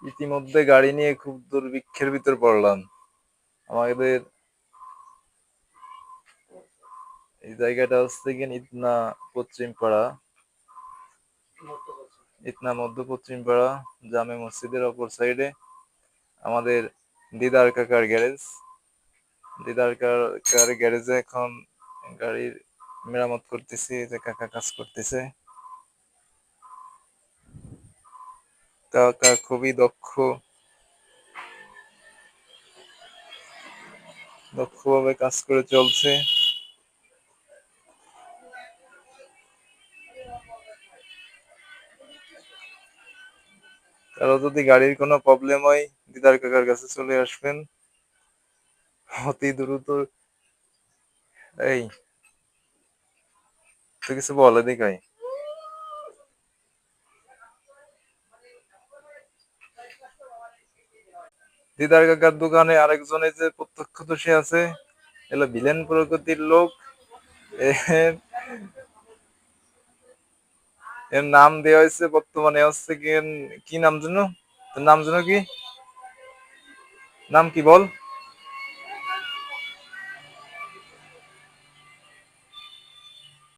ইতিমধ্যে গাড়ি নিয়ে খুব দুর্ভিক্ষের ভিতর পড়লাম। আমাদের এই জায়গাটা হচ্ছে কি ইতনা পশ্চিম পাড়া, ইতনা মধ্য পশ্চিম পাড়া, জামে মসজিদের অপর সাইডে আমাদের দিদার কাকার গ্যারেজ। দিদার কাকার গ্যারেজে এখন গাড়ির মেরামত করতেছি, যে কাকা কাজ করতেছে। কাকা খুবই দক্ষভাবে কাজ করে চলছে। কারো যদি গাড়ির কোনো প্রবলেম হয় দিদার কাকার কাছে চলে আসবেন অতি দ্রুত। এই তো কিছু বলে দেখাই। দিদার কাকার দোকানে আরেকজনে যে প্রত্যক্ষদর্শী আছে, এলো ভিলেন প্রকৃতির লোক। এর এর নাম দেওয়া হয়েছে বর্তমানে হচ্ছে কি, কি নাম যেন, তোর নাম যেন কি, নাম কি বল?